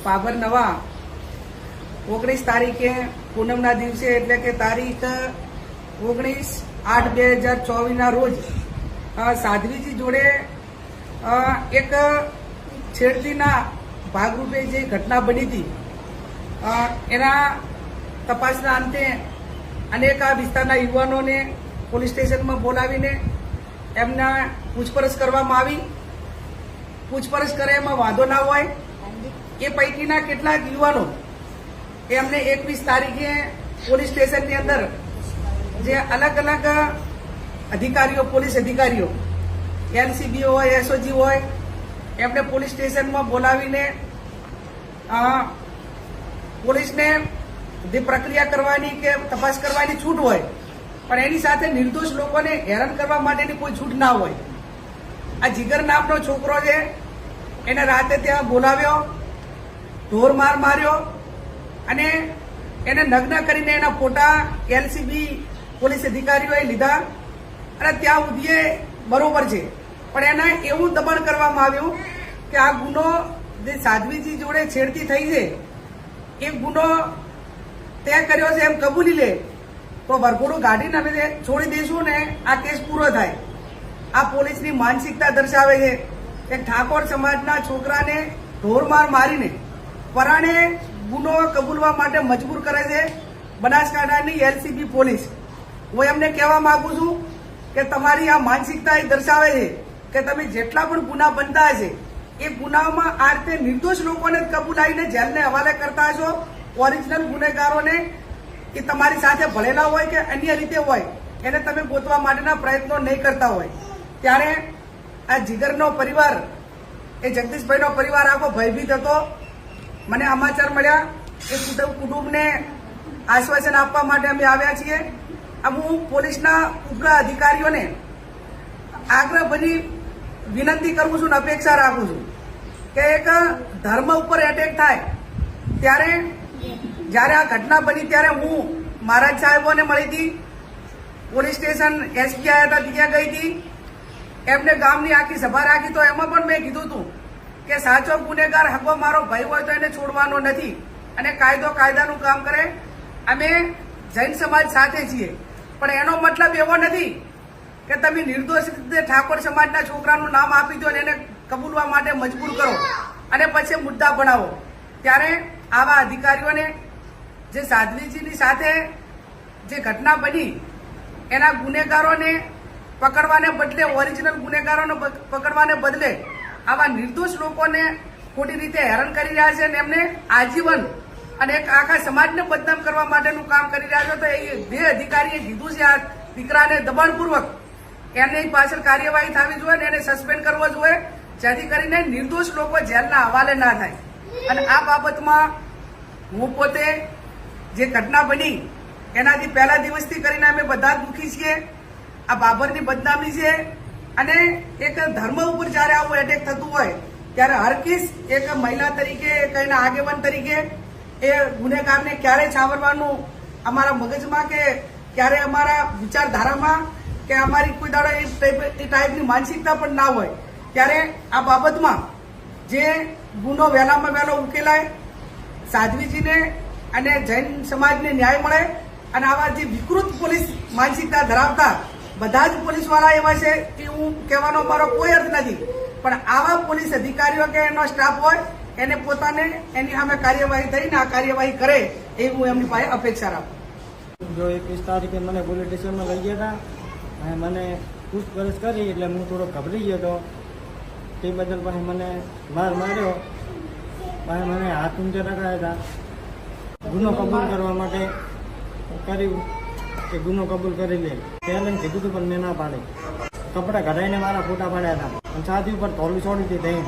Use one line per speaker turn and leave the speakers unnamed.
બાબર નવા 19 તારીખે પૂનમના દિવસે એટલે કે તારીખ 19/8/2024 રોજ સાધ્વીજી જોડે એક છેડતીના ભાગરૂપે જે ઘટના બની હતી એના તપાસના અંતે અનેક આ વિસ્તારના યુવાનોને પોલીસ સ્ટેશનમાં બોલાવીને એમના પૂછપરછ કરવામાં આવી. પૂછપરછ કરે એમાં વાંધો ના હોય એ પૈકીના કેટલાક યુવાનો એમને 21 તારીખે પોલીસ સ્ટેશનની અંદર જે અલગ અલગ અધિકારીઓ પોલીસ અધિકારીઓ એલસીબી હોય એસઓજી હોય એમને પોલીસ સ્ટેશનમાં બોલાવીને પોલીસને જે પ્રક્રિયા કરવાની કે તપાસ કરવાની છૂટ હોય પણ એની સાથે નિર્દોષ લોકોને હેરાન કરવા માટેની કોઈ છૂટ ના હોય. આ જીગર નામનો છોકરો છે એને રાતે ત્યાં બોલાવ્યો, ઢોર માર માર્યો અને એને નગ્ન કરીને એના ફોટા એલસીબી પોલીસ અધિકારીઓએ લીધા અને ત્યાં સુધી બરોબર છે પણ એને એવું દબાણ કરવામાં આવ્યું કે આ ગુનો જે સાધ્વીજી જોડે છેડતી થઈ છે એ ગુનો તે કર્યો છે એમ કબૂલી લે તો વરઘોડું ગાડીને અમે છોડી દઈશું ને આ કેસ પૂરો થાય. આ પોલીસની માનસિકતા દર્શાવે છે કે ઠાકોર સમાજના છોકરાને ઢોરમાર મારીને પરાણે ગુનો કબૂલવા માટે મજબૂર કરે છે બનાસકાંઠાની એલસીબી પોલીસ. હું એમને કહેવા માંગુ છું કે તમારી આ માનસિકતા એ દર્શાવે છે કે તમે જેટલા પણ ગુના બનતા હશે એ ગુનામાં આ રીતે નિર્દોષ લોકોને કબૂલાઈને જેલને હવાલે કરતા હશો. ઓરિજિનલ ગુનેગારોને એ તમારી સાથે ભળેલા હોય કે અન્ય રીતે હોય એને તમે ગોતવા માટેના પ્રયત્નો નહીં કરતા હોય. ત્યારે આ જીગરનો પરિવાર એ જગદીશભાઈનો પરિવાર આખો ભયભીત હતો. મને સમાચાર મળ્યા એ કુટુંબને આશ્વાસન આપવા માટે અમે આવ્યા છીએ. હું પોલીસના ઉગ્ર અધિકારીઓને આગ્રહભરી વિનંતી કરું છું અને અપેક્ષા રાખું છું કે એક ધર્મ ઉપર એટેક થાય ત્યારે જ્યારે આ ઘટના બની ત્યારે હું મહારાજ સાહેબોને મળી હતી, પોલીસ સ્ટેશન એસપી આવ્યા હતા ત્યાં ગઈ હતી, એમને ગામની આખી સભા રાખી તો એમાં પણ મેં કીધું હતું કે સાચો ગુનેગાર હકો મારો ભાઈ હોય તો એને છોડવાનો નથી અને કાયદો કાયદાનું કામ કરે. અમે જૈન સમાજ સાથે છીએ પણ એનો મતલબ એવો નથી કે તમે નિર્દોષ રીતે ઠાકોર સમાજના છોકરાનું નામ આપી દો અને એને કબૂલવા માટે મજબૂર કરો અને પછી મુદ્દા બનાવો. ત્યારે આવા અધિકારીઓને જે સાધ્વીજીની સાથે જે ઘટના બની એના ગુનેગારોને પકડવાને બદલે ઓરિજિનલ ગુનેગારોને પકડવાને બદલે આવા નિર્દોષ લોકોને ખોટી રીતે હેરાન કરી રહ્યા છે અને એમને આજીવન અને એક આખા સમાજને બદનામ કરવા માટેનું કામ કરી રહ્યા છે. તો એ જે અધિકારીએ કીધું છે આ દીકરાને દબાણપૂર્વક એની પાછળ કાર્યવાહી થવી જોઈએ અને એને સસ્પેન્ડ કરવો જોઈએ જેથી કરીને નિર્દોષ લોકો જેલના હવાલે ના થાય. અને આ બાબતમાં હું પોતે જે ઘટના બની એનાથી પહેલા દિવસથી કરીને અમે બધા દુઃખી છીએ. આ બાબરની બદનામી છે અને એક ધર્મ ઉપર જયારે આવું એટેક થતું હોય ત્યારે હરકીસ એક મહિલા તરીકે કઈના આગેવાન તરીકે એ ગુનેગારને ક્યારે છાવરવાનું અમારા મગજમાં કે ક્યારે અમારા વિચારધારામાં કે અમારી કોઈ દાડો એ ટાઈપની માનસિકતા પણ ના હોય. ત્યારે આ બાબતમાં જે ગુનો વહેલામાં વહેલો ઉકેલાય, સાધ્વીજીને અને જૈન સમાજને ન્યાય મળે અને આવા જે વિકૃત પોલીસ માનસિકતા ધરાવતા બધા જ પોલીસવાળા એવા છે કે હું કહેવાનો મારો કોઈ અર્થ નથી પણ આવા પોલીસ અધિકારીઓ કે એનો સ્ટાફ હોય એને પોતાને એની સામે કાર્યવાહી થઈને આ કાર્યવાહી કરે એ હું એમની પાસે અપેક્ષા રાખું.
જો 21 તારીખે મને પોલીસ સ્ટેશનમાં લઈ ગયા હતા અને મને પૂછપરછ કરી એટલે હું થોડો ગભરાઈ ગયો હતો. તે બદલ પછી મને માર માર્યો, પછી મને હાથ ઊંચે રખાયા હતા. ગુનો કબૂલ કરવા માટે કર્યું કે ગુનો કબૂલ કરી લે પહેલાં કીધું હતું પણ મેં ના પાડી. કપડાં કઢાઈને મારા ફોટા પાડ્યા હતા અને છાતી ઉપર તોલી છોડી હતી.